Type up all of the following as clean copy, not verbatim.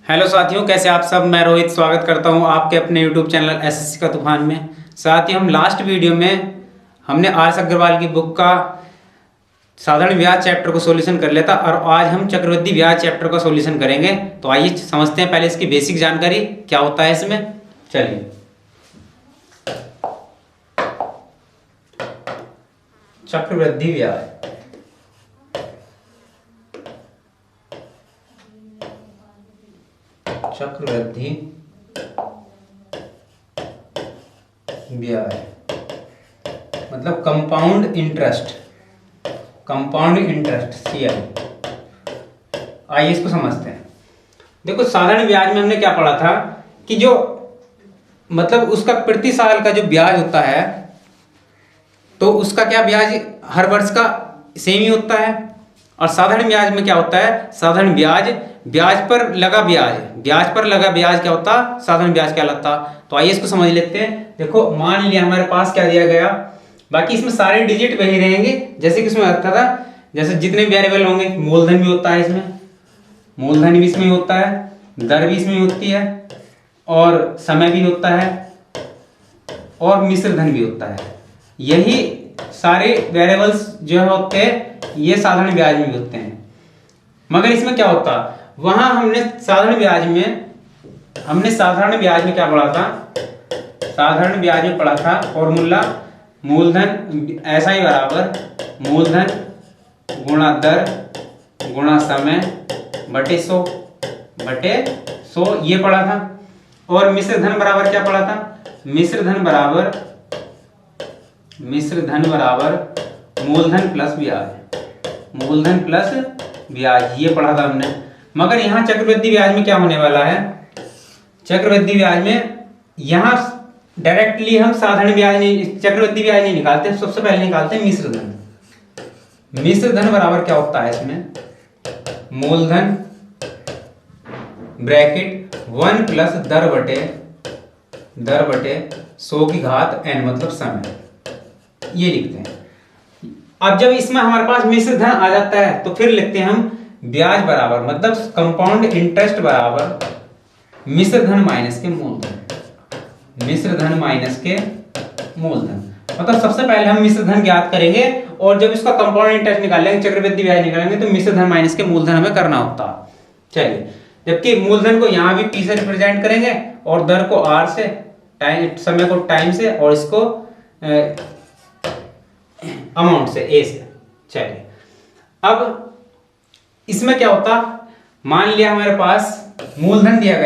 Hello साथियों, कैसे आप सब। मैं रोहित स्वागत करता हूं आपके अपने यूट्यूब चैनल एसएससी का तूफान में। साथियों, हम लास्ट वीडियो में हमने आर.एस. अग्रवाल की बुक का साधारण ब्याज चैप्टर को सॉल्यूशन कर लिया था और आज हम चक्रवृद्धि ब्याज चैप्टर का सॉल्यूशन करेंगे। तो आइए समझते हैं पहले इसकी बेसिक जानकारी क्या होता है इसमें। चलिए, चक्रवृद्धि ब्याज चक्रवृद्धि ब्याज मतलब कंपाउंड इंटरेस्ट, CI। आइए इसको समझते हैं। देखो, साधारण ब्याज में हमने क्या पढ़ा था कि जो मतलब उसका प्रति साल का जो ब्याज होता है तो उसका क्या ब्याज हर वर्ष का सेम ही होता है। और साधारण ब्याज में क्या होता है, साधारण ब्याज ब्याज पर लगा ब्याज क्या होता, साधारण ब्याज कहलाता। तो आइए इसको समझ लेते हैं। देखो, मान लिया हमारे पास क्या दिया गया, बाकी इसमें सारे डिजिट वही रहेंगे जैसे कि इसमें आता था। जैसे जितने वेरिएबल होंगे, मूलधन भी होता है इसमें, मूलधन भी इसमें होता है, दर भी इसमें होती है, और समय भी होता है, और मिश्र धन भी होता है। यही सारे वेरिएबल्स जो होते हैं ये साधारण ब्याज में भी होते हैं। मगर इसमें क्या होता, वहां हमने साधारण ब्याज में क्या पढ़ा था, साधारण ब्याज में पढ़ा था फॉर्मूला मूलधन ऐसा ही बराबर मूलधन गुणा दर गुणा समय बटे 100 ये पढ़ा था। और मिश्र धन बराबर क्या पढ़ा था, मिश्र धन बराबर मूलधन प्लस ब्याज ये पढ़ा था हमने। मगर यहाँ चक्रवृद्धि ब्याज में क्या होने वाला है, चक्रवृद्धि ब्याज में यहाँ डायरेक्टली हम साधारण ब्याज नहीं, चक्रवृद्धि ब्याज नहीं निकालते, सबसे पहले निकालते हैं मिश्र धन। मिश्र धन बराबर क्या होता है इसमें, मूलधन ब्रैकेट 1 प्लस दर बटे 100 की घात n मतलब समय, ये लिखते हैं। अब जब इसमें हमारे पास मिश्र धन आ जाता है तो फिर लिखते हैं हम ब्याज बराबर मतलब कंपाउंड इंटरेस्ट बराबर मिश्र धन माइनस के मूलधन। मतलब सबसे पहले हम मिश्र धन ज्ञात करेंगे और जब इसका कंपाउंड इंटरेस्ट निकालेंगे, चक्रवृद्धि ब्याज निकालेंगे, तो मिश्र धन माइनस के मूलधन हमें करना होता। चलिए, जबकि मूलधन को यहां भी p से रिप्रेजेंट करेंगे और दर को r से, समय को टाइम से, और इसको अमाउंट से a से। चलिए, अब इसमें क्या होता, मान लिया हमारे पास मूलधन दिया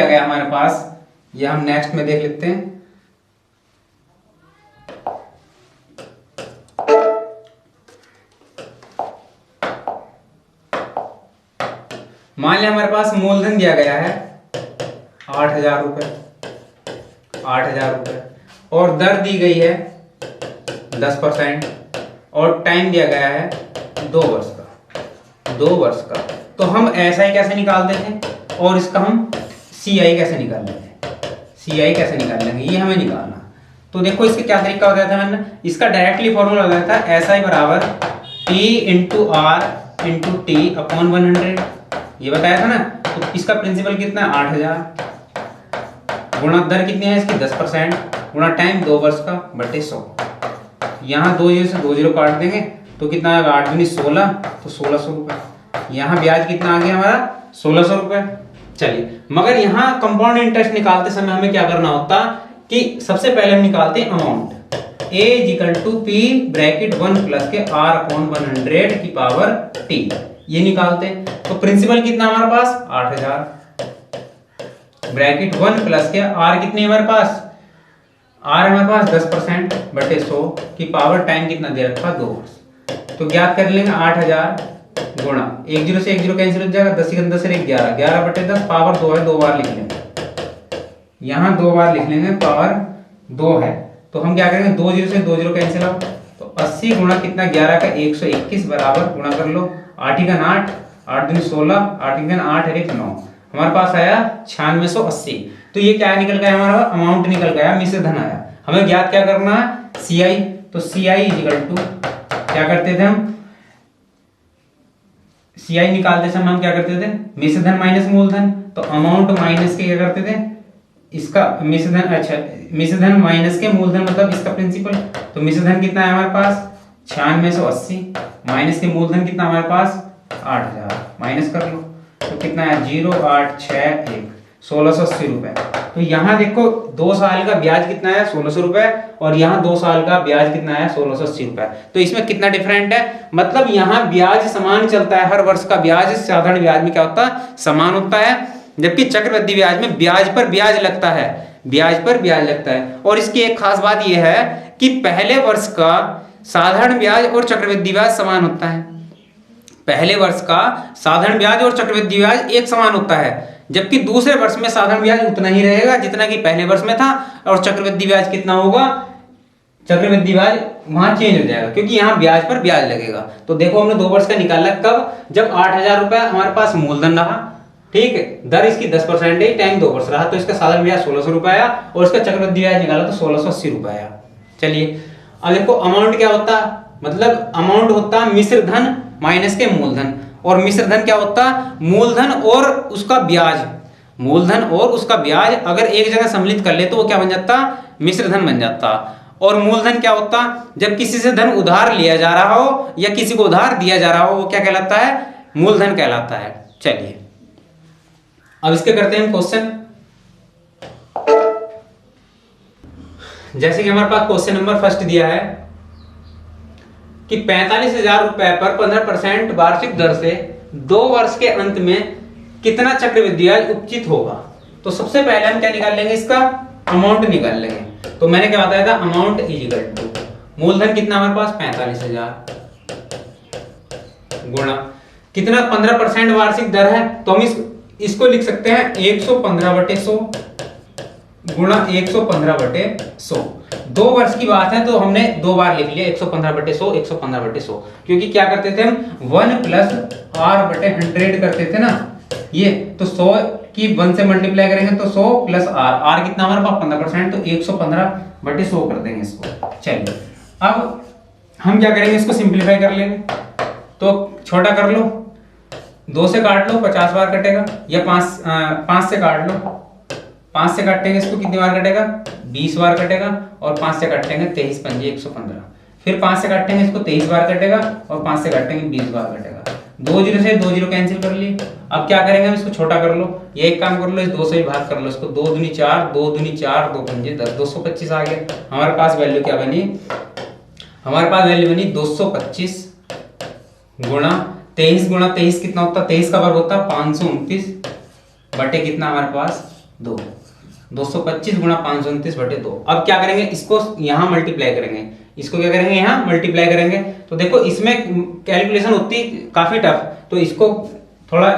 गया हमारे पास, यह हम नेक्स्ट में देख लेते हैं। मान लिया हमारे पास मूलधन दिया गया है 8,000 रुपए और दर दी गई है 10% और टाइम दिया गया है 2 वर्ष का। तो हम ऐसा ही कैसे निकाल देते और इसका हम CI कैसे निकाल लेंगे, ये हमें निकालना। तो देखो इसका क्या तरीका होता था, मैंने इसका डायरेक्टली फॉर्मूला होता था SI बराबर P into R into T upon 100, ये बताया था ना। तो इसका प्रिंसिपल कितना है 8,000 गुणा दर कितनी है इसकी 10% गुणा टाइम 2 वर्ष का बटे 100। यहाँ 2 0 से 2 0 काट देंगे तो कितना आएगा 8 दूनी 16, तो 1600 रुपए। यहाँ ब्याज कितना आ गया हमारा 1600 रुपए। चलिए, मगर यहाँ कंपाउंड इंटरेस्ट निकालते समय हमें क्या करना होता कि सबसे पहले हम निकालते हैं amount A equal to P bracket 1 plus के R अपॉन 100 की पावर T, ये निकालते। तो प्रिंसिपल कितना हमारे पास 8,000 ब्रैकेट 1 प्लस के R कितनी हमारे पास, R हमारे पास 10% बटे 100 की पावर टाइम कितना दे रखा 2 वर्ष। तो ज्ञात कर लेंगे 8,000 गुणा 1 0 से 1 0 कैंसिल हो जाएगा, 10 10 से 11 बटे 10 पावर 2 है, 2 बार लिख लेंगे, यहाँ 2 बार लिख लेंगे, पावर 2 है। तो हम क्या करेंगे 2 0 से 2 0 कैंसिल आउट, तो 80 गुणा कितना 11 का 121 बराबर गुणा कर लो 8 × 8 8 दूनी 16 8 × 8 1 9, हमारे पास आया 9680। तो ये क्या निकल गया हमारा अमाउंट निकल गया, मिश्र धन आया। हमें ज्ञात क्या करना है CI, तो CI इक्वल टू क्या करते थे हम सीआई निकालते समय हम क्या करते थे, मिश्र धन माइनस मूलधन, तो अमाउंट माइनस के क्या करते थे, इसका मिश्र धन, अच्छा मिश्र धन माइनस के मूलधन मतलब इसका प्रिंसिपल। तो मिश्र धन कितना है हमारे पास 9680, माइनस के मूलधन कितना हमारे पास 8000, माइनस कर लो तो कितना है 0861 1680 रुपए। तो यहाँ देखो 2 साल का ब्याज कितना है 1600 रुपए, और यहाँ 2 साल का ब्याज कितना है 1680 रुपए। तो इसमें कितना डिफरेंट है, मतलब यहाँ ब्याज समान चलता है, हर वर्ष का ब्याज साधारण ब्याज में क्या होता है समान होता है, जबकि चक्रवृद्धि ब्याज में ब्याज पर ब्याज लगता है, ब्याज पर ब्याज लगता है। और इसकी एक खास बात यह है कि पहले वर्ष का साधारण ब्याज और चक्रवृद्धि ब्याज समान होता है, पहले वर्ष का साधारण ब्याज और चक्रवृद्धि ब्याज एक समान होता है, जबकि दूसरे वर्ष में साधारण ब्याज उतना ही रहेगा जितना कि पहले वर्ष में था, और चक्रवृद्धि ब्याज कितना होगा, चक्रवृद्धि ब्याज वहां चेंज हो जाएगा क्योंकि यहाँ ब्याज पर ब्याज लगेगा। तो देखो हमने 2 वर्ष का निकाला कब, जब 8000 रुपए हमारे पास मूलधन रहा, ठीक है, दर इसकी 10% है, टाइम 2 वर्ष रहा, तो इसका साधारण ब्याज 1600 रुपए आया और इसका चक्रवृद्धि ब्याज निकाला तो 1680 रुपए आया। चलिए अब देखो अमाउंट क्या होता, मतलब अमाउंट होता मिश्र धन माइनस के मूलधन, और मिश्र धन क्या होता मूलधन और उसका ब्याज, मूलधन और उसका ब्याज अगर एक जगह सम्मिलित कर ले तो वो क्या बन जाता, मिश्र धन बन जाता। और मूलधन क्या होता, जब किसी से धन उधार लिया जा रहा हो या किसी को उधार दिया जा रहा हो, वो क्या कहलाता है, मूलधन कहलाता है। चलिए अब इसके करते हैं क्वेश्चन। जैसे कि हमारे पास क्वेश्चन नंबर फर्स्ट दिया है कि 45,000 रुपए पर 15% वार्षिक दर से 2 वर्ष के अंत में कितना चक्रवृद्धि ब्याज उपचित होगा। तो सबसे पहले हम क्या निकाल लेंगे, इसका अमाउंट निकाल लेंगे। तो मैंने क्या बताया था, अमाउंट इज इक्वल टू मूलधन कितना हमारे पास 45,000 गुणा कितना 15% वार्षिक दर है, तो हम इसको लिख सकते हैं 115/100 गुणा 115/100। 2 वर्ष की बात है तो हमने 2 बार लिख लिया 115/100 115/100, क्योंकि क्या करते थे हम 1 + r/100 करते थे ना, ये तो 100 की 1 से मल्टीप्लाई करेंगे तो 100 + r कितना हमारे पास 15%, तो 115/100 कर देंगे इसको। चलिए अब हम क्या करेंगे, इसको सिंप्लीफाई कर लेंगे, तो छोटा कर लो, 2 से काट लो 50 बार कटेगा, या 5 से काट लो, 5 से काटेंगे इसको कितनी बार कटेगा 20 बार कटेगा, और 5 से काटेंगे 23 × 5 = 115, फिर 5 से काटेंगे इसको 23 बार कटेगा, और 5 से काटेंगे 20 बार कटेगा। 2 0 से 2 0 कैंसिल कर लिए। अब क्या करेंगे हम इसको छोटा कर लो, ये एक काम कर लो, इस 2 से भी भाग कर लो इसको, 2 दूनी 4 2 दूनी 4 2 पंजे 10 225 आ गया। हमारे पास वैल्यू क्या बनी, हमारे पास वैल्यू बनी 225 गुणा 23 गुणा 23 कितना होता, 23 का वर्ग होता 529 बटे कितना हमारे पास 2, 225 गुणा 529/2। अब क्या करेंगे, इसको यहां मल्टीप्लाई करेंगे, इसको क्या करेंगे यहां मल्टीप्लाई करेंगे। तो देखो इसमें कैलकुलेशन होती काफी टफ, तो इसको थोड़ा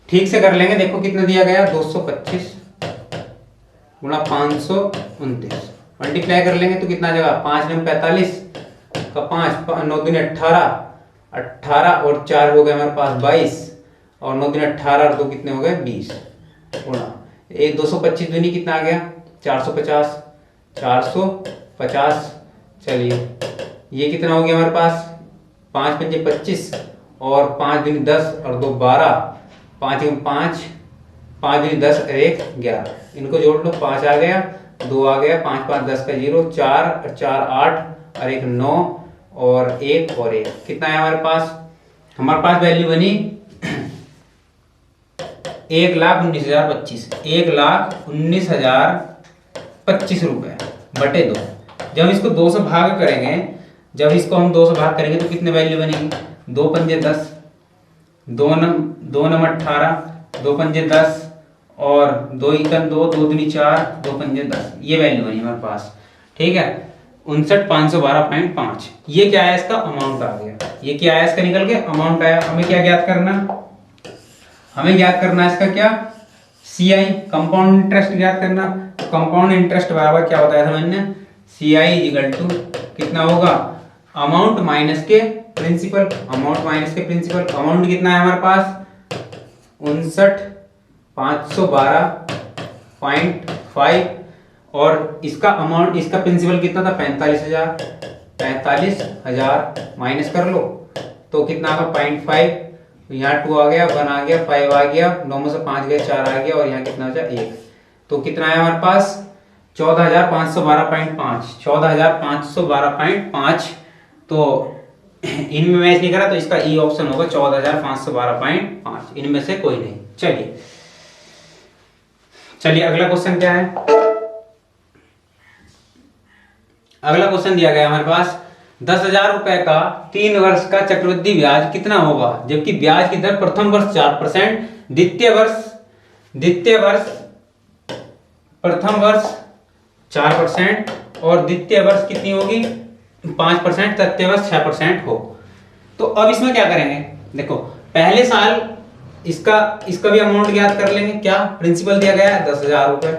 ठीक से कर लेंगे। देखो कितना दिया गया 225 गुणा 529 मल्टीप्लाई कर लेंगे तो कितना आ जाएगा 5 × 45 का 5 9 दूनी 18 18 और 4 हो गए हमारे पास 22, और 9 दूनी 18 और 2 कितने हो गए 20 गुणा 225 दूनी कितना आ गया 450 450। चलिए ये कितना हो गया हमारे पास 5 × 5 = 25 और 5 दूनी 10 और 2 12, 5 × 5 5 दूनी 10 और 1 11, इनको जोड़ लो 5 आ गया 2 आ गया 5 5 10 का 0, 4 और 4 8 और 1 9 और 1 और 1 कितना है हमारे पास, हमारे पास वैल्यू बनी 1,19,025 1,19,025 रुपए बटे 2। जब इसको 2 से भाग करेंगे, जब इसको हम 2 से भाग करेंगे तो कितने वैल्यू बनेगी 2 पंजे 10 2 9 18 2 पंजे 10 और 2 एकम 2 2 दूनी 4 2 पंजे 10, ये वैल्यू बनी हमारे पास। ठीक है 59,512.5। ये क्या है इसका अमाउंट आ गया, ये क्या है इसका निकल के अमाउंट आया। हमें क्या ज्ञात करना, हमें ज्ञात करना इसका क्या सीआई कंपाउंड इंटरेस्ट ज्ञात करना। तो कंपाउंड इंटरेस्ट बराबर क्या बताया था मैंने, सीआई इक्वल टू कितना होगा अमाउंट माइनस के प्रिंसिपल, अमाउंट माइनस के प्रिंसिपल। अमाउंट कितना है हमारे पास 59,512.5 और इसका अमाउंट इसका प्रिंसिपल कितना था 45,000 माइनस कर लो तो कितना आएगा 0.5 यहाँ 2 आ गया, 1 आ गया, 5 आ गया, 9 में से 5 गए, 4 आ गया और यहाँ कितना हो जाए 1। तो कितना आया हमारे पास 14,512.5, 14,512.5। तो इनमें मैच नहीं करा तो इसका ई ऑप्शन होगा 14,512.5, इनमें से कोई नहीं। चलिए चलिए अगला क्वेश्चन क्या है। अगला क्वेश्चन दिया गया हमारे पास 10,000 रुपए का 3 वर्ष का चक्रवृद्धि ब्याज कितना होगा, जबकि ब्याज की दर प्रथम वर्ष 4%, प्रथम वर्ष 4% और द्वितीय वर्ष कितनी होगी 5%, तृतीय वर्ष 6% हो। तो अब इसमें क्या करेंगे, देखो पहले साल इसका भी अमाउंट ज्ञात कर लेंगे। क्या प्रिंसिपल दिया गया है 10,000 रुपए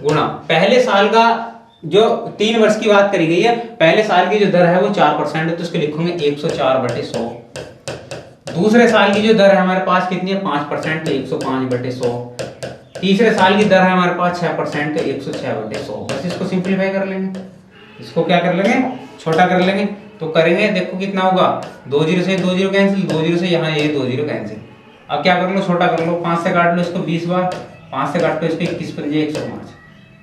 गुणा पहले साल का जो 3 वर्ष की बात करी गई है, पहले साल की जो दर है वो 4% है, तो इसको लिखोगे 104/100। दूसरे साल की जो दर है हमारे पास कितनी है 5%, तो 105/100। तीसरे साल की दर है हमारे पास 6%, तो 106/100। बस इसको सिंपलीफाई कर लेंगे, इसको क्या कर लेंगे छोटा कर लेंगे। तो करेंगे देखो कितना होगा, 2 0 से 2 0 कैंसिल, 2 0 से यहाँ ये 2 0 कैंसिल। अब क्या कर लो छोटा कर लो, 5 से काट लो इसको 20 बार, 5 से काट लो इसको 21 पंजे 105,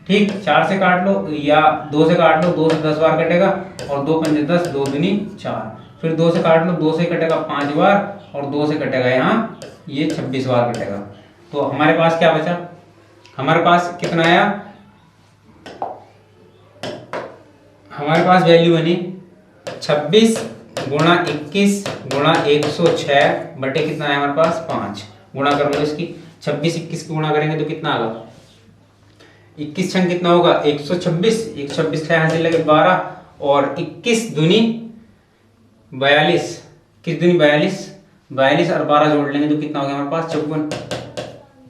ठीक। 4 से काट लो या 2 से काट लो, 2 से 10 बार कटेगा और 2 पंजे 10, 2 दूनी 4। फिर 2 से काट लो, 2 से कटेगा 5 बार और 2 से कटेगा यहाँ ये 26 बार कटेगा। तो हमारे पास क्या बचा, हमारे पास कितना आया, हमारे पास वैल्यू बनी 26 गुणा 21 गुणा 106 बटे कितना है हमारे पास 5। गुणा कर लो इसकी, 26 21 की गुणा करेंगे तो कितना आएगा 21 छंग कितना होगा 126, 126 यहाँ से लगे 12 और 21 दूनी 42, किस दूनी 42, 42 और 12 जोड़ लेंगे तो कितना हो गया हमारे पास 54।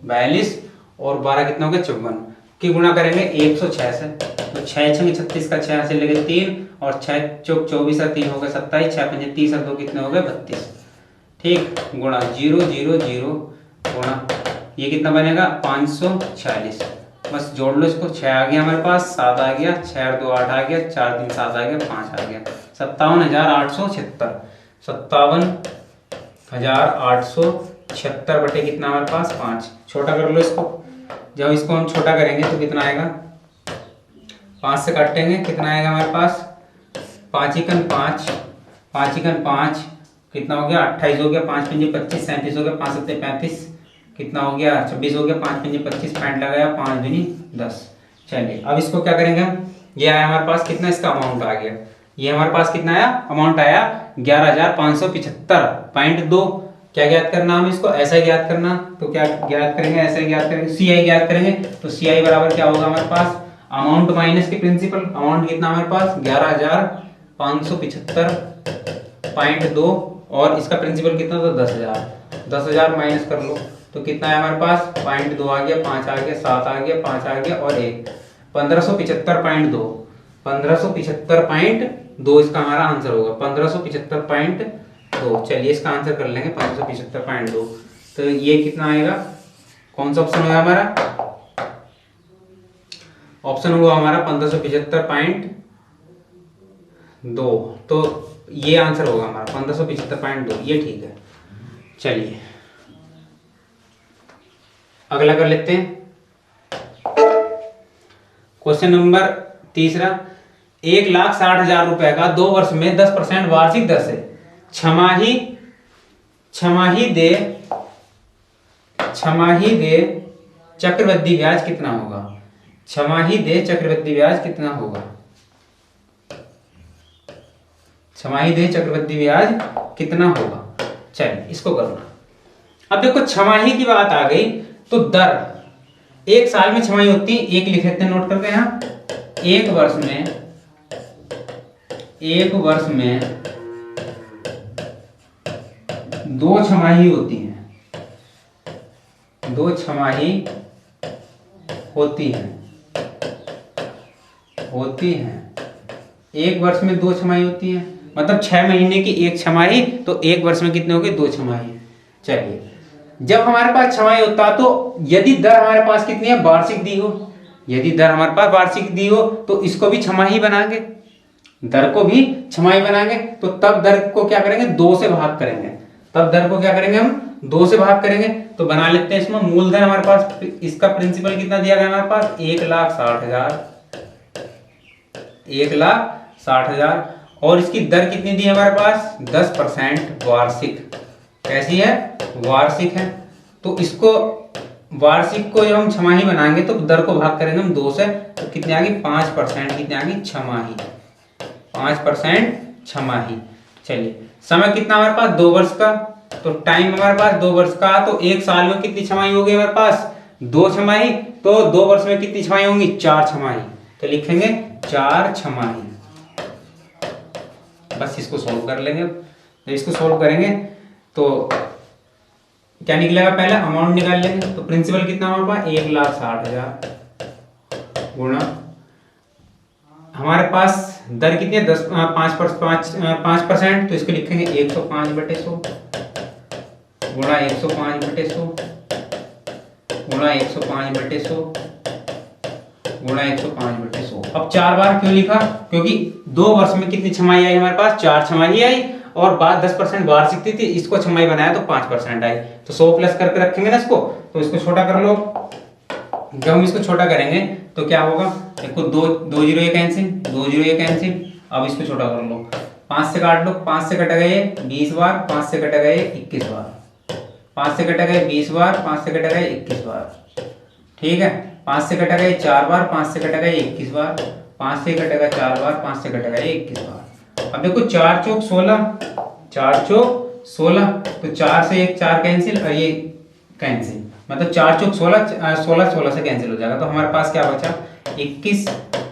42 और 12 कितना हो गया 54 की गुणा करेंगे 106 से, तो 6 छंग 36 का 6 से लगे 3 और 6 चौक 24 और 3 हो गए 27, 6 पंजे 30 और 2 कितने हो गए 32, ठीक। गुणा 0 0 0 गुणा ये कितना बनेगा 546। बस जोड़ लो इसको, 6 आ गया हमारे पास, 7 आ गया, 6 और 2 8 आ गया, 4 3 7 आ गया, 5 आ गया, 57,876, 57,876 बटे कितना हमारे पास 5। छोटा कर लो इसको, जब इसको हम छोटा करेंगे तो कितना आएगा, 5 से काटेंगे कितना आएगा हमारे पास 5 एकन 5, 5 एकन 5 कितना हो गया 28 हो गया, 5 पंजे 25, 37 हो गया, 5 सत्ते 35 कितना हो गया 26 हो गया, 5 पंजे 25 पैंट लगाया, 5 दूनी 10। चलिए अब इसको क्या करेंगे हम, ये आया हमारे पास कितना, इसका अमाउंट आ गया, ये हमारे पास कितना आया अमाउंट आया 11,575.2। क्या ज्ञात करना हम इसको, ऐसा ज्ञात करना, तो क्या ज्ञात करेंगे ऐसा ज्ञात करेंगे, सीआई ज्ञात करेंगे। तो सीआई बराबर क्या होगा हमारे पास अमाउंट माइनस की प्रिंसिपल, अमाउंट कितना हमारे पास 11,575.2 और इसका प्रिंसिपल कितना था 10,000, 10,000 माइनस कर लो तो कितना है हमारे पास 0.2 आ गया, 5 आ गया, 7 आ गया, 5 आ गया और 1 1575.2, 1575.2 इसका हमारा आंसर होगा 1575.2। चलिए इसका आंसर कर लेंगे 1575.2। तो ये कितना आएगा, कौन सा ऑप्शन होगा हमारा, ऑप्शन हुआ हमारा 1575.2। तो ये आंसर होगा हमारा 1575.2, ये ठीक है। चलिए अगला कर लेते हैं, क्वेश्चन नंबर तीसरा। 1,60,000 रुपए का 2 वर्ष में 10% वार्षिक दर से छमाही दे चक्रवृद्धि ब्याज कितना होगा, छमाही दे चक्रवृद्धि ब्याज कितना होगा, छमाही दे चक्रवृद्धि ब्याज कितना होगा। चलिए इसको करना। अब देखो छमाही की बात आ गई तो दर 1 साल में छमाही होती है, एक लिख लेते हैं नोट करके यहाँ, 1 वर्ष में 2 छमाही होती हैं, 2 छमाही होती हैं 1 वर्ष में 2 छमाही होती है, मतलब 6 महीने की 1 छमाही, तो 1 वर्ष में कितने हो गए 2 छमाही। चलिए जब हमारे पास छमाही होता तो यदि दर हमारे पास कितनी है वार्षिक दी हो, यदि दर हमारे पास वार्षिक दी हो तो इसको भी छमाही बनाएंगे, दर को भी छमाही बनाएंगे, तो तब दर को क्या करेंगे 2 से भाग करेंगे, तब दर को क्या करेंगे हम 2 से भाग करेंगे। तो बना लेते हैं इसमें मूलधन हमारे पास, इसका प्रिंसिपल कितना दिया गया हमारे पास 1,60,000, 1,60,000 और इसकी दर कितनी दी है हमारे पास 10% वार्षिक। कैसी है? वार्षिक है। तो इसको वार्षिक को जब हम छमाही बनाएंगे तो दर को भाग करेंगे हम 2 से, तो कितनी आ गई 5%, कितनी आ गई छमाही, 5% छमाही। चलिए समय कितना हमारे पास 2 वर्ष का, तो टाइम हमारे पास 2 वर्ष का, तो एक साल में कितनी छमाही होगी हमारे पास 2 छमाही, तो 2 वर्ष में कितनी छमाही होंगी 4 छमाही, तो लिखेंगे 4 छमाही। बस इसको सोल्व कर लेंगे। तो इसको सोल्व करेंगे तो क्या निकलेगा, पहले अमाउंट निकाल लेंगे। तो प्रिंसिपल कितना हमारे पास 1,60,000 गुणा हमारे पास दर कितनी है 5%, तो इसको लिखेंगे 105/100 गुणा 105/100 गुणा 105/100 गुणा 105/100। अब 4 बार क्यों लिखा, क्योंकि 2 वर्ष में कितनी छमाही आई हमारे पास 4 छमाही आई और बाद 10% वार्षिक थी, इसको छमाही बनाया तो 5% आई। तो 100 प्लस करके रखेंगे ना इसको, तो इसको छोटा कर लो। जब हम इसको छोटा करेंगे तो क्या होगा, देखो 2 जीरो ये कैंसिल, 2 जीरो ये कैंसिल। अब इसको छोटा कर लो, 5 से काट लो, 5 से कटेगा ये 20 बार, 5 से कटेगा ये 21 बार, 5 से कटेगा ये 20 बार, 5 से कटेगा ये 21 बार, ठीक है। 5 से कटेगा ये 4 बार, 5 से कटेगा ये 21 बार, 5 से कटेगा 4 बार, 5 से कटेगा ये 21 बार। अब देखो 4 चौक 16, 4 चौक 16, तो 4 से एक 4 कैंसिल और ये कैंसिल, मतलब 4 चौक 16, 16 16 से कैंसिल हो जाएगा। तो हमारे पास क्या बचा 21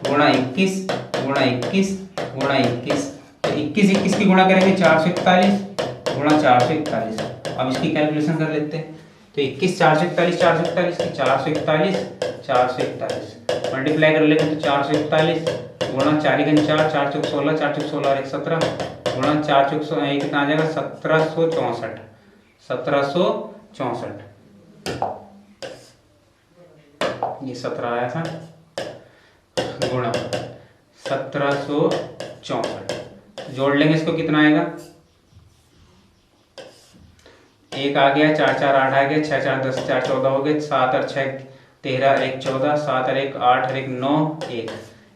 गुणा 21 गुणा 21 गुणा 21, तो 21 21 की गुणा करेंगे 441 गुणा 441। अब इसकी कैलकुलेशन कर लेते हैं। तो 21 441 441 की 441 441 मल्टीप्लाई कर लेंगे तो 441 गुणा 4 × 4 4 चौक 16, 4 चौक 16 और 1 17 गुणा 4 चौक 1 कितना आ जाएगा 1764, 1764 ये 17 आया था गुणा 1764, जोड़ लेंगे इसको कितना आएगा, 1 आ गया, 4 4 8 आ गया, 6 4 10 4 14 हो गए, 7 और 6 13 1 14, 7 और 1 8 और 1 9 1,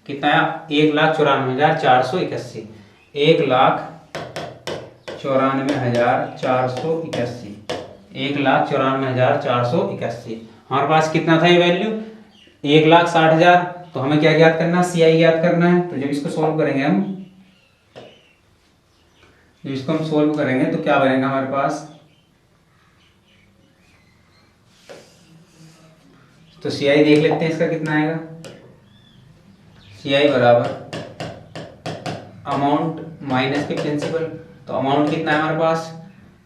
कितना आया 1,94,481, 1,94,481, 1,94,481। हमारे पास कितना था ये वैल्यू 1,60,000। तो हमें क्या ज्ञात करना है, CI ज्ञात करना है। तो जब इसको सोल्व करेंगे हम, जब इसको हम सोल्व करेंगे तो क्या बनेगा हमारे पास, तो CI देख लेते हैं इसका कितना आएगा। CI बराबर अमाउंट माइनस के प्रिंसिपल, तो अमाउंट कितना है हमारे पास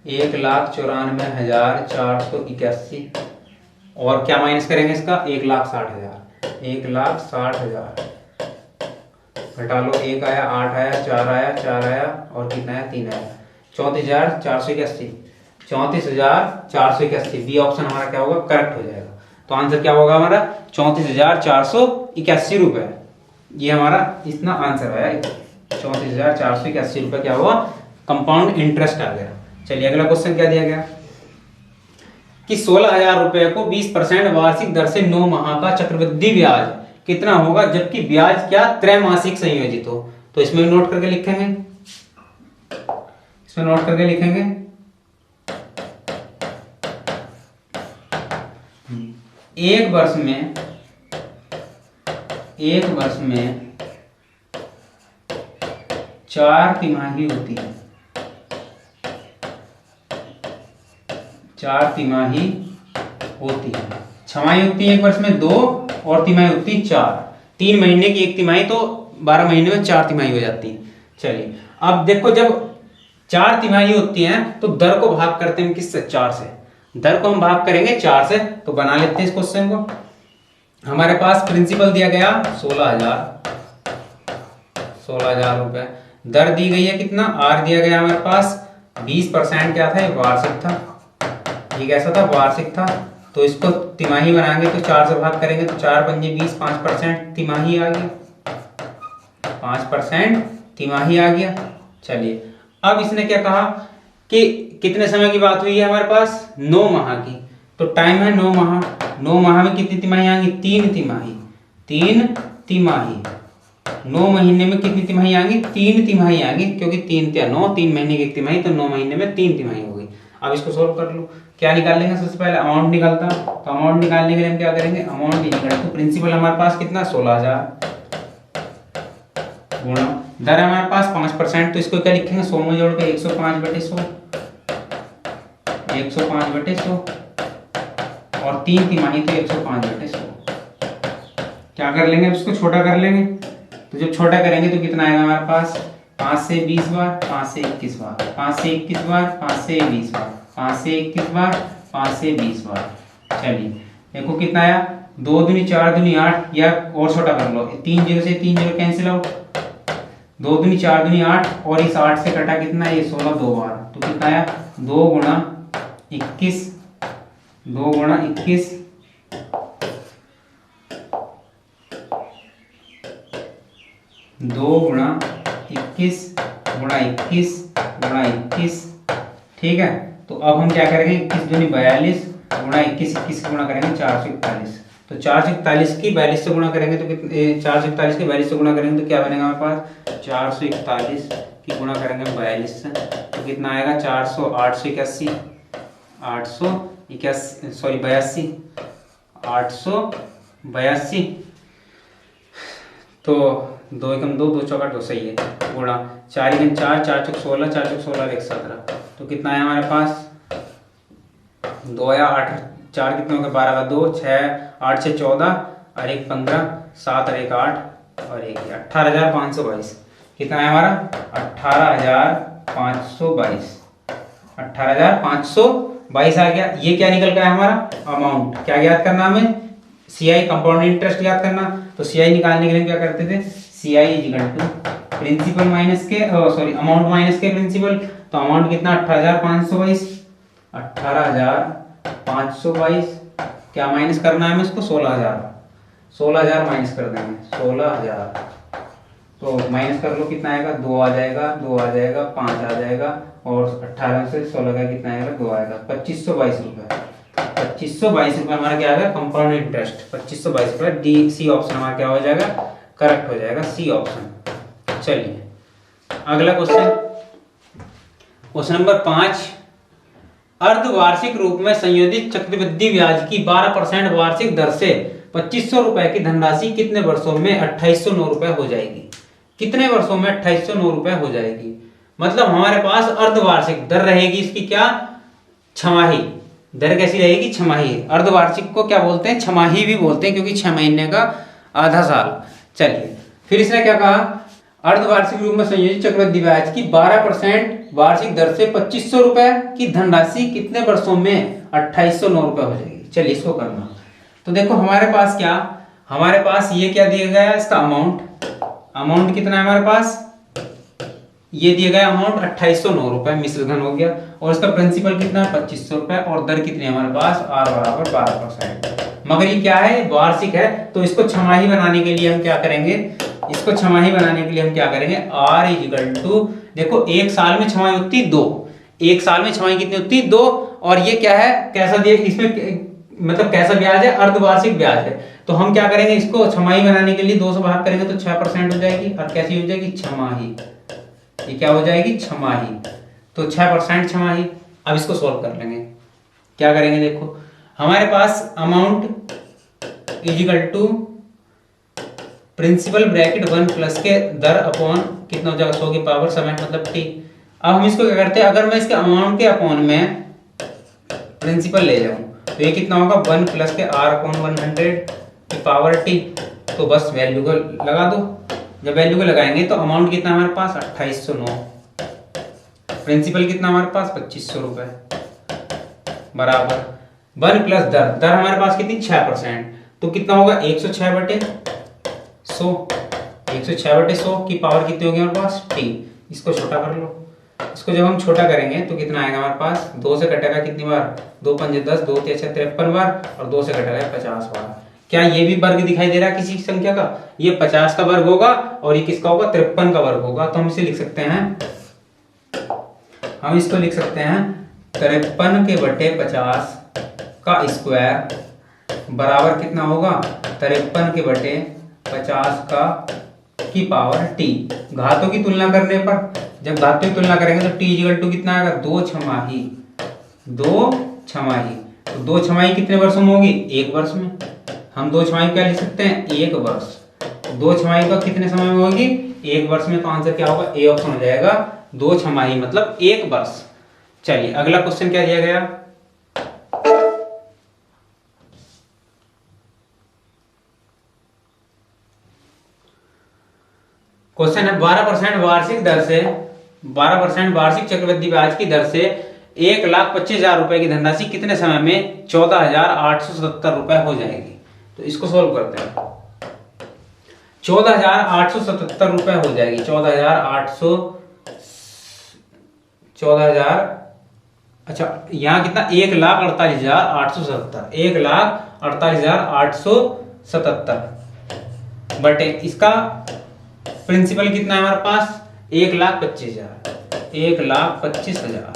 1,94,481 और क्या माइनस करेंगे इसका 1,60,000, 1,60,000 घटा लो, 1 आया 8 आया 4 आया 4 आया और कितना आया 3 आया 34,481, 34,481। बी ऑप्शन हमारा क्या होगा, करेक्ट हो जाएगा। तो आंसर क्या होगा हमारा 34,481 रुपए। ये हमारा इतना आंसर आया, 34,481 रुपए क्या हुआ, कंपाउंड इंटरेस्ट आ गया। चलिए अगला क्वेश्चन क्या दिया गया कि 16,000 रुपए को 20% वार्षिक दर से 9 माह का चक्रवृद्धि ब्याज कितना होगा जबकि ब्याज क्या त्रैमासिक संयोजित हो। तो इसमें नोट करके लिखेंगे, इसमें नोट करके लिखेंगे एक वर्ष में 4 तिमाही होती है, 4 तिमाही होती है। छमाही होती है एक वर्ष में 2 और तिमाही होती है 4। 3 महीने की एक तिमाही, तो 12 महीने में 4 तिमाही हो जाती है। चलिए अब देखो जब 4 तिमाही होती हैं तो दर को भाग करते हैं किससे, 4 से। दर को हम भाग करेंगे 4 से, तो बना लेते हैं इस क्वेश्चन को। हमारे पास प्रिंसिपल दिया गया 16,000 रुपए, दर दी गई है कितना, आर दिया गया हमारे पास 20% क्या था, ये वार्षिक था, ये कैसा था, वार्षिक था। तो इसको तिमाही बनाएंगे तो 4 से भाग करेंगे तो 4 पंजे 20, 5% तिमाही आ गया, 5% तिमाही आ गया। चलिए अब इसने क्या कहा कि कितने समय की बात हुई है हमारे पास? 9 माह की। तो टाइम है 9 माह। 9 माह में कितनी तिमाही आएंगी? 3 तिमाही। 3 तिमाही। 9 महीने में कितनी तिमाही आएंगी? 3 तिमाही आएंगी, क्योंकि 3 या 9, 3 महीने की 1 तिमाही, तो 9 महीने में 3 तिमाही हो गई। अब इसको सोल्व कर लो। क्या निकाल लेंगे? सबसे पहले अमाउंट निकालता। तो अमाउंट निकालने के लिए हम क्या करेंगे? अमाउंट निकाल, तो प्रिंसिपल हमारे पास कितना? 16,000 गुणा दर हमारे पास 5%, तो इसको क्या लिखेंगे? 100 में जोड़ के 105/100, 105/100, और 3 तिमाही तो 105/100। क्या कर लेंगे? इसको छोटा कर लेंगे। तो जब छोटा करेंगे तो कितना आएगा हमारे पास? 5 से 20 बार, 5 से 21 बार, 5 से 21 बार, 5 से 20 बार, 5 से 21 बार, 5 से 20 बार। चलिए देखो कितना आया? 2 दूनी 4 दूनी 8, या और छोटा कर लो, 3 0 से 3 0 कैंसिल आउट, 2 दूनी 4 दूनी 8, और इस 8 से कटा कितना? ये 16 2 बार, तो कितना आया? 2 गुणा 21, 2 गुणा 21, 2 गुणा 21 गुणा 21 गुणा 21। ठीक है, तो अब हम क्या करेंगे? 21 दूनी 42 गुणा 21, 21 गुणा करेंगे 441। तो 441 की 42 से गुणा करेंगे तो कितने? 441 की 42 से गुणा करेंगे तो क्या बनेगा हमारे पास? 441 की गुणा करेंगे 42 से तो कितना आएगा? 400, 881, 881, सॉरी 82, 882। तो 2 एकम 2, 2 चौका 2, सही है, गुणा 4 एकम 4, 4 चौक 16, 4 चौक 16 और 1 17। तो कितना है हमारे पास? 2 या 8, 4 कितने हो गए? 12 का 2, 6, 8 से 14 और 1 15, 7 और 1 8 और 1 18,522। कितना है हमारा? 18,522, 18,522 आ गया। ये क्या निकल गया हमारा? अमाउंट। क्या याद करना हमें? सीआई, कंपाउंड इंटरेस्ट याद करना। तो सीआई निकालने के लिए क्या करते थे? CI equal to principal minus के, सॉरी अमाउंट माइनस के प्रिंसिपल। तो अमाउंट कितना? 18,522, 18,522। क्या माइनस करना है हमें इसको? 16,000, 16,000 माइनस कर देंगे, 16,000। तो माइनस कर लो, कितना आएगा? 2 आ जाएगा, 2 आ जाएगा, 5 आ जाएगा, और 18 से 16 का कितना आएगा? 2 आएगा, 2522 रुपए। 2522 रुपए हमारा क्या आएगा? कंपाउंड इंटरेस्ट 2522 रुपए। डी, सी ऑप्शन हमारा क्या हो जाएगा? करेक्ट हो जाएगा, सी ऑप्शन। चलिए अगला क्वेश्चन, क्वेश्चन नंबर 5। अर्धवार्षिक रूप में संयोजित चक्रवृद्धि ब्याज की 12% वार्षिक दर से 2500 रुपए की धनराशि कितने वर्षों में 2809 रुपए हो जाएगी? कितने वर्षों में 2809 रुपए हो जाएगी? मतलब हमारे पास अर्धवार्षिक दर रहेगी इसकी, क्या? छमाही दर। कैसी रहेगी? छमाही। अर्धवार्षिक को क्या बोलते हैं? छमाही भी बोलते हैं, क्योंकि 6 महीने का आधा साल। चलिए फिर इसने क्या कहा? अर्धवार्षिक रूप में संयोजित चक्रवृद्धि ब्याज की 12% वार्षिक दर से 2500 रुपए की धनराशि कितने वर्षों में 2809 रुपए हो जाएगी? चलिए इसको करना। तो देखो हमारे पास क्या, हमारे पास ये क्या दिया गया है? इसका अमाउंट। अमाउंट कितना है हमारे पास? ये दिया गया अमाउंट 2809 रुपए, मिश्र धन हो गया। और इसका प्रिंसिपल कितना है? 2500 रुपए। और दर कितनी है हमारे पास? R बराबर 12%। मगर ये क्या है? वार्षिक है। तो इसको छमाही बनाने के लिए हम क्या करेंगे? इसको छमाही बनाने के लिए हम क्या करेंगे? R इक्वल टू, देखो एक साल में छमाही होती है 2, एक साल में छमाही कितनी होती है? 2। और ये क्या है? कैसा दिया? इसमें मतलब कैसा ब्याज है? अर्धवार्षिक ब्याज है। तो हम क्या करेंगे? इसको छमाही बनाने के लिए 2 से भाग करेंगे तो 6% हो जाएगी। और कैसी हो जाएगी? छमाही। ये क्या हो जाएगी? छमाही। तो 6% छमाही। अब इसको सॉल्व कर लेंगे। क्या करेंगे? देखो हमारे पास amount equal to principal bracket 1 plus के दर अपॉन कितना हो जाएगा? 100 की पावर 7 मतलब t। अब हम इसको क्या करते हैं? अगर मैं इसके अमाउंट के अपॉन में प्रिंसिपल ले जाऊं तो ये कितना होगा? 1 प्लस के r अपॉन 100 की पावर t। तो बस वैल्यू को लगा दो। जब वैल्यू को लगाएंगे तो अमाउंट कितना हमारे पास? 2809। प्रिंसिपल कितना हमारे पास? 2500 रुपए बराबर 1 प्लस दर। दर हमारे पास कितनी? 6%। तो कितना होगा? 106/100। 106/100 की पावर कितनी होगी हमारे पास? t। इसको छोटा कर लो। इसको जब हम छोटा करेंगे तो कितना आएगा हमारे पास? 2 से कटेगा कितनी बार? 2 पंजे 10, 2 3 53 बार, और 2 से कटेगा 50 बार। क्या ये भी वर्ग दिखाई दे रहा है किसी संख्या का? ये 50 का वर्ग होगा और ये किसका होगा? 53 का वर्ग होगा। तो हम इसे लिख सकते हैं, हम इसको लिख सकते हैं 53 के बटे 50 का स्क्वायर बराबर कितना होगा, 53 के बटे 50 का की पावर टी। घातों की तुलना करने पर, जब घातों की तुलना करेंगे तो टी इक्वल टू कितना आएगा, 2 छमाही। 2 छमाही, तो 2 छमाही कितने वर्षों में होगी, 1 वर्ष में। हम 2 छमाही क्या लिख सकते हैं, 1 वर्ष। 2 छमाही का कितने समय में होगी, 1 वर्ष में। तो आंसर क्या होगा, ए ऑप्शन हो जाएगा, 2 छमाही मतलब 1 वर्ष। चलिए अगला क्वेश्चन क्या दिया गया, क्वेश्चन है 12% वार्षिक दर से, 12% वार्षिक चक्रवृद्धि ब्याज की दर से 1,25,000 रुपए की धनराशि कितने समय में 14,877 रुपए हो जाएगी। तो इसको सोल्व करते हैं। 14,877 रुपए हो जाएगी। 14,000, अच्छा यहाँ कितना, 1,48,877, 1,48,877 बटे इसका प्रिंसिपल कितना है हमारे पास, 1,25,000, 1,25,000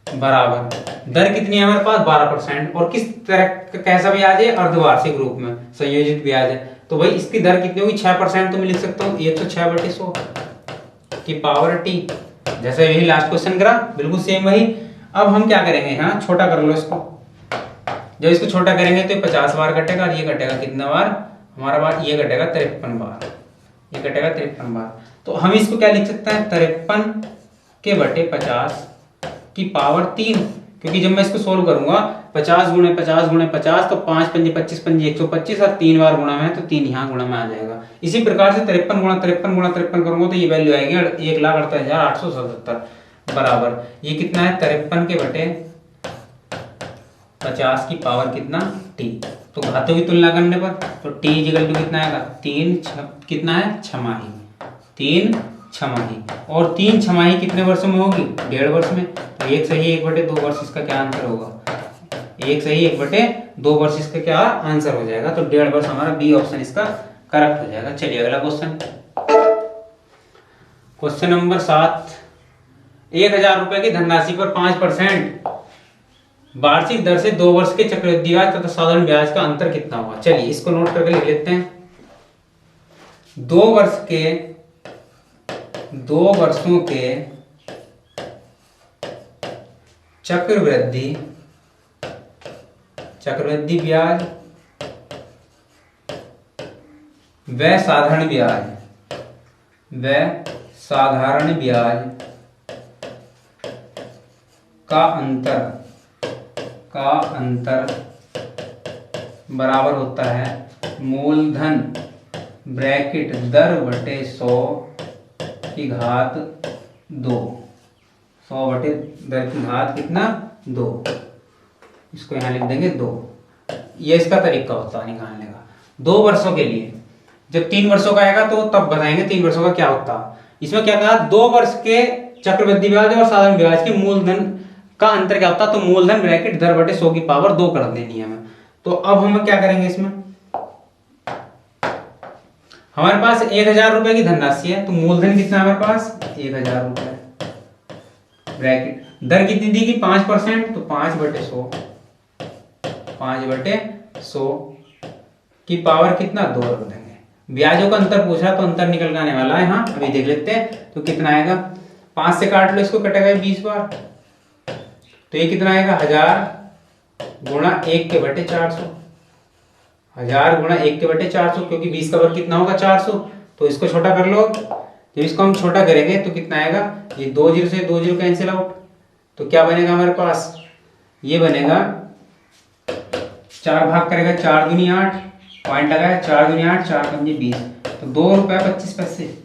बराबर दर कितनी है हमारे पास, 12%। और किस तरह का कैसा ब्याज है, अर्धवार्षिक रूप में संयोजित ब्याज है। तो भाई इसकी दर कितनी होगी, 6%। तो मैं लिख सकता हूँ 106/100 की पावर टी। जैसे यही लास्ट क्वेश्चन करा, बिल्कुल सेम वही। अब हम क्या करेंगे, यहाँ छोटा कर लो इसको। जब इसको छोटा करेंगे तो 50 बार कटेगा, और ये कटेगा कितना बार, हमारा बार ये कटेगा 53 बार, ये कटेगा 53 बार। तो हम इसको क्या लिख सकते हैं, 53 के बटे 50 की पावर 3। क्योंकि जब मैं इसको सोल्व करूंगा 50 गुणे 50 गुणे 50, तो 5 पंजे 25 पंजे 125, और 3 बार गुणा में है तो 3 यहाँ गुणा में आ जाएगा। इसी प्रकार से 53 गुणा 53 गुणा 53 करूंगा तो ये वैल्यू आएगी 1,48,877 बराबर ये कितना है, 53 के बटे 50 की पावर कितना, टी। तो घातों की तुलना करने पर तो टी इक्वल टू कितना आएगा, 3 कितना है, छमाही, 3 छमाही। और 3 छमाही कितने वर्षों में होगी, 1.5 वर्ष में। तो 1 सही 1/2 वर्ष इसका क्या आंसर होगा, 1 सही 1/2 वर्ष इसका क्या आंसर हो जाएगा। तो 1.5 वर्ष हमारा बी ऑप्शन इसका करेक्ट हो जाएगा। चलिए अगला क्वेश्चन, क्वेश्चन नंबर 7। 1,000 रुपए की धनराशि पर 5% वार्षिक दर से 2 वर्ष के चक्रवृद्धि ब्याज तथा साधारण ब्याज का अंतर कितना होगा। चलिए इसको नोट करके लिख लेते हैं। 2 वर्षों के चक्रवृद्धि ब्याज व साधारण ब्याज का अंतर बराबर होता है मूलधन ब्रैकेट दर बटे 100 की घात 2, 100 बटे दर की घात कितना, 2। इसको यहाँ लिख देंगे 2। ये इसका तरीका होता है निकालने का। 2 वर्षों के लिए, जब 3 वर्षों का आएगा तो तब बताएंगे 3 वर्षों का क्या होता। इसमें क्या कहा, 2 वर्ष के चक्रवृद्धि ब्याज और साधारण ब्याज के मूलधन का अंतर क्या होता है। तो मूलधन ब्रैकेट दर बटे 100 की पावर 2 कर देनी है हमें। तो अब हम क्या करेंगे, इसमें हमारे पास 1,000 रुपए की धनराशि है, तो मूलधन कितना है हमारे पास, 1,000 रुपए। ब्रैकेट दर कितनी दी गई, 5%, तो 5/100, 5/100 की पावर कितना, 2 रख देंगे। ब्याजों का अंतर पूछा तो अंतर निकल के आने वाला है। हाँ अभी देख लेते हैं तो कितना आएगा, 5 से काट लो इसको, कटेगा 20 बार। तो ये कितना आएगा, 1000 गुणा 1 के बटे 400, 1000 गुणा 1 के बटे 400, क्योंकि 20 का वर्ग कितना होगा, 400। तो इसको छोटा कर लो। जब इसको हम छोटा करेंगे तो कितना आएगा, ये 2 0 से 2 0 कैंसिल आउट। तो क्या बनेगा हमारे पास, ये बनेगा 4 भाग करेगा, 4 दूनी 8, पॉइंट लगाया, 4 दूनी 8, 4 पंजे 20, तो 2 रुपए 25 पैसे,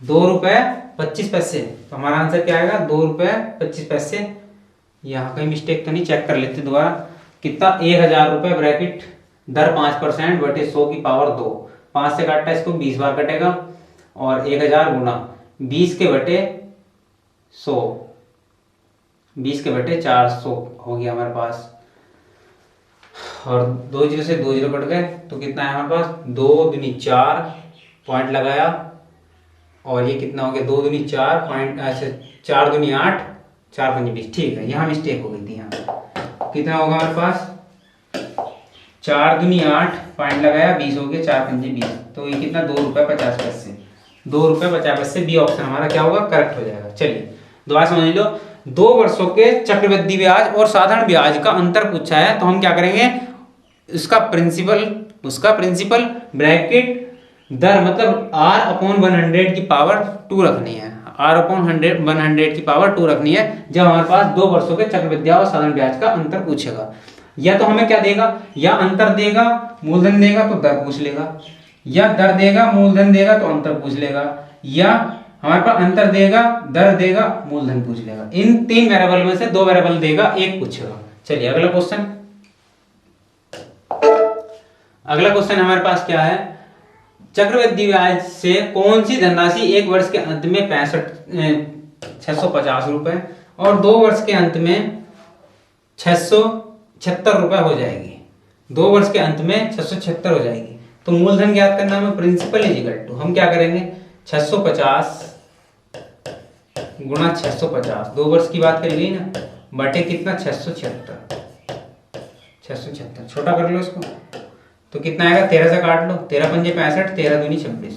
2 रुपए 25 पैसे। तो हमारा आंसर क्या आएगा, 2 रुपए 25 पैसे। यहाँ कहीं मिस्टेक तो नहीं, चेक कर लेते दोबारा। कितना, 1,000 रुपए ब्रैकेट दर 5% बटे 100 की पावर 2। 5 से काटता है इसको, 20 बार कटेगा, और 1,000 गुणा 20 के बटे 100, 20 के बटे 400 हो गया हमारे पास। और 2 0 से 2 0 कट गए, तो कितना है हमारे पास, 2 दूनी 4, पॉइंट लगाया, और ये कितना हो गया, 2 दूनी 4 पॉइंट, अच्छा 4 दूनी 8, 4 पंजे 20, ठीक है, यहाँ मिस्टेक हो गई थी। यहाँ कितना होगा हमारे पास, 4 दूनी 8, पॉइंट लगाया, 20 हो गया, 4 पंजे 20, तो ये कितना, 2 रुपये 50 पैसे, 2 रुपये 50 पैसे, बी ऑप्शन हमारा क्या होगा, करेक्ट हो जाएगा। चलिए दोबारा समझ लो, 2 वर्षों के चक्रवृद्धि ब्याज और साधारण ब्याज का अंतर पूछा है, तो हम क्या करेंगे, उसका प्रिंसिपल ब्रैकेट दर मतलब R/100 की पावर 2 रखनी है, R/100 की पावर 2 रखनी है जब हमारे पास 2 वर्षों के चक्रवृद्धि और साधारण ब्याज का अंतर पूछेगा। या तो हमें क्या देगा, या अंतर देगा मूलधन देगा तो दर पूछ लेगा, या दर देगा मूलधन देगा तो अंतर पूछ लेगा, या हमारे पास अंतर देगा दर देगा मूलधन पूछ लेगा। इन 3 वेरिएबल में से 2 वेरिएबल देगा, एक पूछेगा। चलिए अगला क्वेश्चन हमारे पास क्या है, चक्रवृद्धि ब्याज से कौन सी धनराशि 1 वर्ष के अंत में 650 रुपए और 2 वर्ष के अंत में 676 रुपए हो जाएगी, 2 वर्ष के अंत में 676 हो जाएगी। तो मूलधन ज्ञात करना है, प्रिंसिपल इज इक्वल टू, हम क्या करेंगे, 650 गुणा 650, 2 वर्ष की बात करी गई ना, बटे कितना, 676, छोटा कर लो इसको, तो कितना आएगा, 13 से काट लो, 13 पंजे 65, 13 दूनी 26,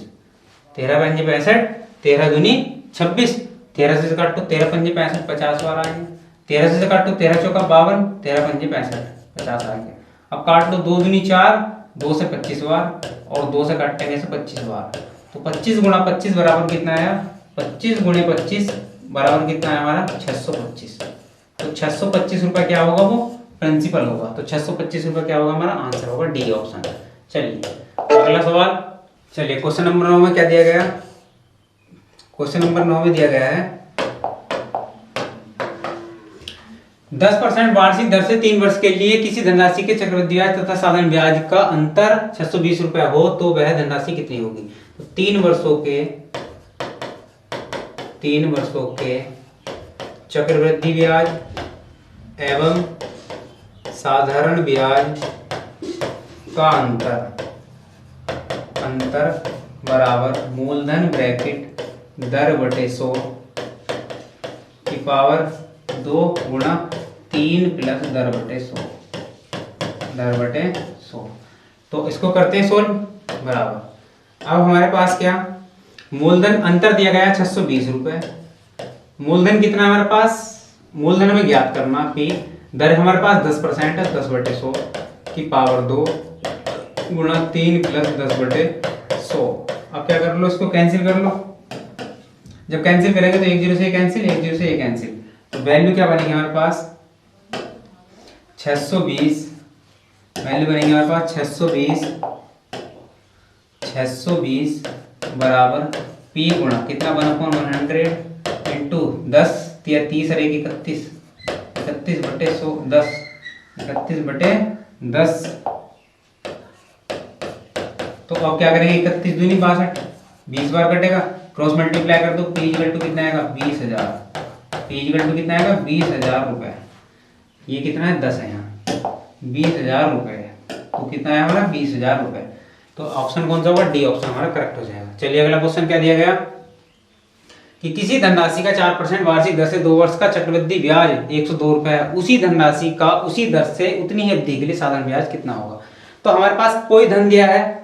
13 पंजे 65, 13 दूनी 26, 13 से काटो 13 पंजे 65, 50 बार आ गया, 13 से काटो 13 चौका 52, 13 पंजे 65, 50 आ गया। अब काट लो, 2 दूनी 4, 2 से 25 बार, और 2 से काटेंगे से 25 बार, तो 25 गुणा 25 बराबर कितना आया, 25 गुणे 25 बराबर कितना है हमारा, 625। तो 625 रुपए क्या होगा, वो प्रिंसिपल होगा, तो 625 रुपए क्या होगा, हमारा आंसर होगा डी ऑप्शन। चलिए अगला सवाल, चलिए क्वेश्चन नंबर 9 में क्या दिया गया, क्वेश्चन नंबर 9 में दिया गया है 10% वार्षिक दर से 3 वर्ष के लिए किसी धनराशि के चक्रवृद्धि ब्याज तथा साधारण ब्याज का अंतर 620 रुपए हो तो वह धनराशि कितनी होगी। तो 3 वर्षों के चक्रवृद्धि ब्याज एवं साधारण ब्याज का अंतर बराबर मूलधन ब्रैकेट दर बटे 100 की पावर 2 गुणा 3 प्लस दर बटे 100। तो इसको करते हैं सोल्व, बराबर। अब हमारे पास क्या, मूलधन अंतर दिया गया 620 रुपए, मूलधन कितना हमारे पास, मूलधन हमें ज्ञात करना, पी दर हमारे पास 10% है, 10 बटे 100 की पावर 2 गुणा 3 प्लस 10 बटे 100। अब क्या कर लो, इसको कैंसिल कर लो, जब कैंसिल करेंगे तो 1 0 से कैंसिल, 1 0 से ये कैंसिल, तो वैल्यू क्या बनेगी हमारे पास 620, वैल्यू बनेगी हमारे पास 620 बराबर पी गुणा कितना 1/100 इंटू 10 या 30 और 1 31 बटे 100, 10 31 बटे 10। तो अब क्या करेंगे, 31 दूनी 62, 20 बार कटेगा, क्रॉस मल्टीप्लाई कर दो, पी इक्वल टू कितना आएगा 20,000, पी इक्वल टू कितना आएगा 20,000 रुपए, ये कितना है 10 है यहाँ 20,000 रुपए, तो कितना है हमारा 20,000 रुपए। तो ऑप्शन कौन सा होगा, डी ऑप्शन हमारा करेक्ट हो जाएगा। चलिए अगला क्वेश्चन क्या दिया गया कि किसी धनराशि का 4% वार्षिक दर से 2 वर्ष का चक्रवृद्धि ब्याज 102 रुपए है, उसी धनराशि का उसी दर से उतनी ही अवधि के लिए साधारण ब्याज कितना होगा। तो हमारे पास कोई धन दिया है,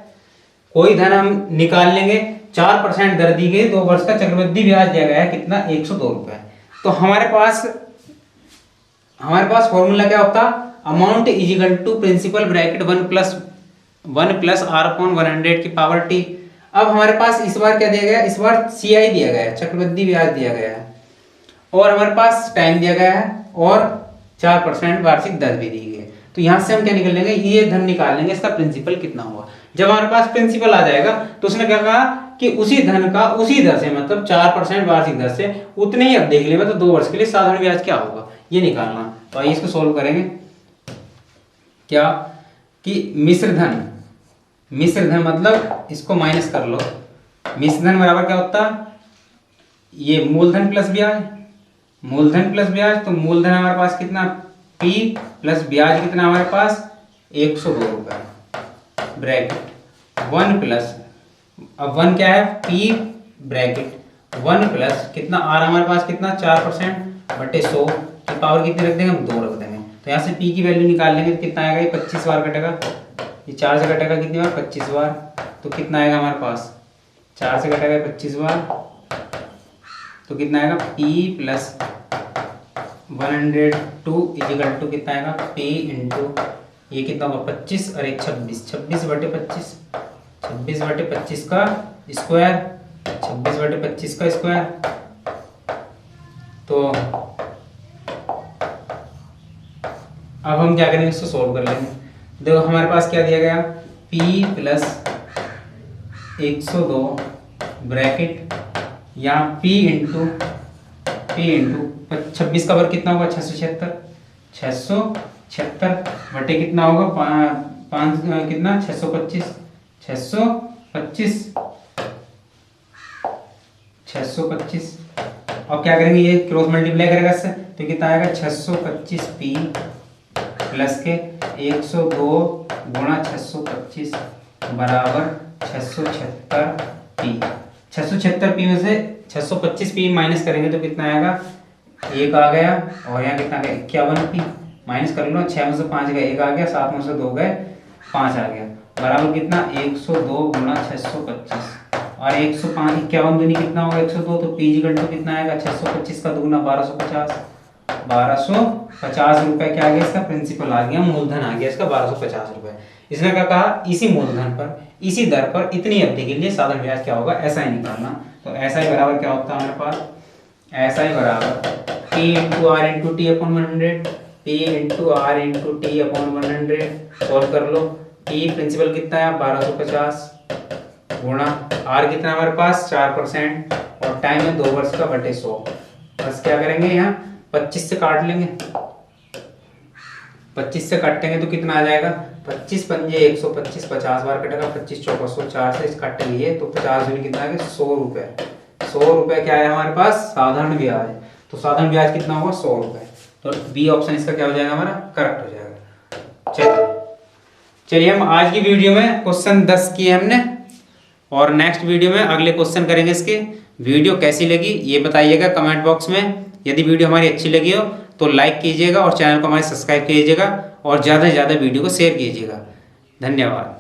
कोई धन हम निकाल लेंगे, 4% दर दी गई, 2 वर्ष का चक्रवृद्धि ब्याज दिया गया है कितना 102 रुपए। तो हमारे पास फॉर्मूला क्या होता, amount is equal to principal bracket 1 plus R/100 की पावर t। अब हमारे पास इस बार क्या दिया गया, इस बार CI दिया गया है, चक्रवृद्धि ब्याज दिया गया है, और हमारे पास टाइम दिया गया है, और 4% वार्षिक दर भी दी गई है। तो यहां से हम क्या निकल लेंगे, ये धन निकाल लेंगे, इसका प्रिंसिपल कितना हुआ। जब हमारे पास प्रिंसिपल आ जाएगा तो उसने क्या कहा कि उसी धन का उसी दर से, मतलब 4% वार्षिक दर से उतने ही अवधि के लिए, मतलब 2 वर्ष के लिए साधारण ब्याज क्या होगा, ये निकालना। तो आइए इसको सोल्व करेंगे। क्या कि मिश्र धन मतलब इसको माइनस कर लो, मिश्र धन बराबर क्या होता, ये मूलधन प्लस ब्याज, तो मूलधन हमारे पास कितना P प्लस ब्याज कितना हमारे पास 102 रुपए, ब्रैकेट 1 प्लस, अब 1 क्या है P ब्रैकेट 1 प्लस कितना R हमारे पास कितना 4%, बटे 100 की पावर कितनी रख देंगे हम 2 रख देंगे। तो यहाँ से p की वैल्यू निकाल लेंगे तो कितना आएगा, ये 25 बार कटेगा, ये 4 से कटेगा कितनी बार 25 बार, तो कितना आएगा हमारे पास 4 से कटेगा 25 बार, तो कितना आएगा p प्लस 102 इजिकल टू कितना आएगा p इंटू ये कितना होगा 25 और एक 26, 26 बटे 25, 26 बटे 25 का स्क्वायर, 26 बटे 25 का स्क्वायर। तो अब हम क्या करेंगे, इसको सोल्व कर लेंगे। देखो हमारे पास क्या दिया गया, p प्लस 102 ब्रैकेट यहाँ p इंटू 26 का वर्ग कितना होगा 676 बटे कितना होगा 5 कितना 625 अब क्या करेंगे, ये क्रॉस मल्टीप्लाई करेगा इससे तो कितना आएगा 625p प्लस के 102 गुणा 625 बराबर 676p। 676p में से 625p माइनस करेंगे तो कितना आएगा, 1 आ गया और यहाँ कितना आ गया 51p, माइनस कर लो, 6 में से 5 गए 1 आ गया, 7 में से 2 गए 5 आ गया, बराबर कितना 102 गुणा 625 और 105 51 दूनी कितना होगा 102, तो p इक्वल टू कितना आएगा 625 का दुगुना 1250 रुपए क्या आ गया, इसका प्रिंसिपल आ गया, मूलधन आ गया इसका 1250 रुपए। इसने क्या कहा, इसी मूलधन पर इसी दर पर इतनी अवधि के लिए साधारण ब्याज क्या होगा, ऐसा ही निकालना। तो ऐसा ही बराबर क्या होता है हमारे पास, ऐसा ही बराबर p into R into T upon 100, p into R into T upon 100 solve कर लो। p प्रिंसिपल कितना है 1250 गुणा r कितना हमारे पास 4% और टाइम है 2 वर्ष का बटे 100। बस क्या करेंगे, यहाँ 25 से काट लेंगे, 25 से काटेंगे तो कितना आ जाएगा 25 पंजे 125, 50 बार कटेगा, 25 चौका 100, 4 से काटेंगे ये तो 50 दूनी कितना आ गया 100 रुपए। 100 रुपए क्या है हमारे पास साधारण ब्याज, तो साधारण ब्याज कितना होगा 100 रुपए। तो बी ऑप्शन इसका क्या हो जाएगा हमारा करेक्ट हो जाएगा। चलिए हम आज की वीडियो में क्वेश्चन 10 किए हमने और नेक्स्ट वीडियो में अगले क्वेश्चन करेंगे इसके। वीडियो कैसी लगी ये बताइएगा कमेंट बॉक्स में। यदि वीडियो हमारी अच्छी लगी हो तो लाइक कीजिएगा और चैनल को हमारे सब्सक्राइब कीजिएगा और ज़्यादा से ज़्यादा वीडियो को शेयर कीजिएगा। धन्यवाद।